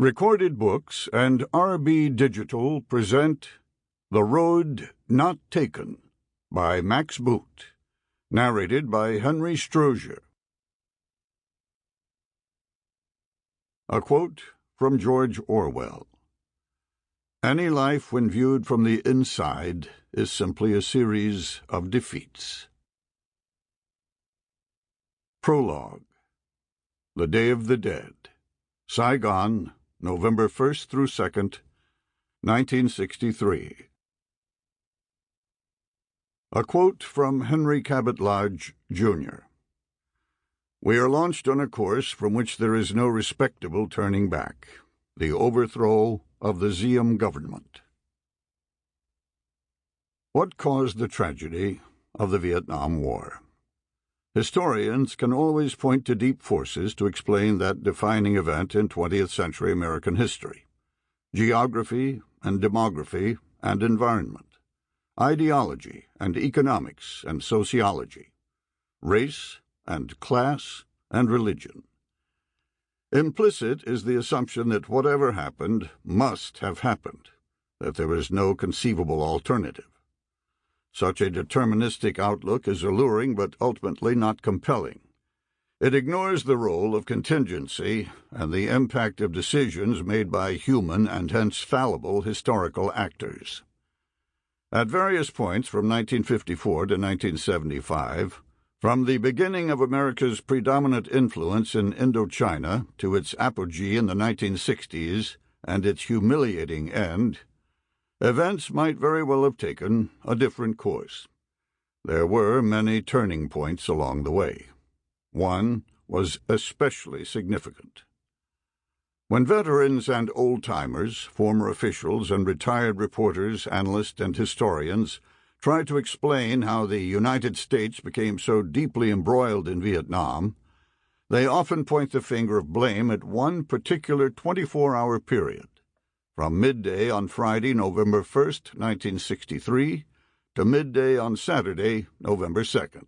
Recorded Books and RB Digital present The Road Not Taken by Max Boot, narrated by Henry Strozier. A quote from George Orwell. Any life, when viewed from the inside, is simply a series of defeats. Prologue. The Day of the Dead. Saigon, November 1st through 2nd, 1963. A quote from Henry Cabot Lodge, Jr. We are launched on a course from which there is no respectable turning back. The overthrow of the Diem government. What caused the tragedy of the Vietnam War? Historians can always point to deep forces to explain that defining event in 20th century American history: geography and demography and environment, ideology and economics and sociology, race and class and religion. Implicit is the assumption that whatever happened must have happened, that there is no conceivable alternative. Such a deterministic outlook is alluring but ultimately not compelling. It ignores the role of contingency and the impact of decisions made by human and hence fallible historical actors. At various points from 1954 to 1975, from the beginning of America's predominant influence in Indochina to its apogee in the 1960s and its humiliating end, events might very well have taken a different course. There were many turning points along the way. One was especially significant. When veterans and old-timers, former officials and retired reporters, analysts, and historians try to explain how the United States became so deeply embroiled in Vietnam, they often point the finger of blame at one particular 24-hour period, from midday on Friday, November 1st, 1963, to midday on Saturday, November 2nd.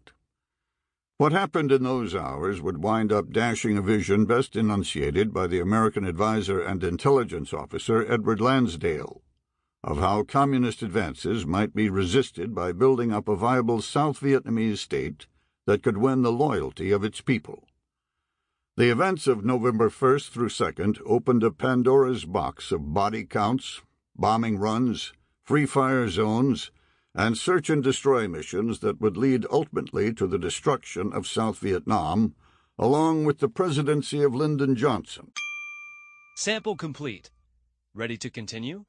What happened in those hours would wind up dashing a vision best enunciated by the American advisor and intelligence officer Edward Lansdale of how communist advances might be resisted by building up a viable South Vietnamese state that could win the loyalty of its people. The events of November 1st through 2nd opened a Pandora's box of body counts, bombing runs, free-fire zones, and search-and-destroy missions that would lead ultimately to the destruction of South Vietnam, along with the presidency of Lyndon Johnson. Sample complete. Ready to continue?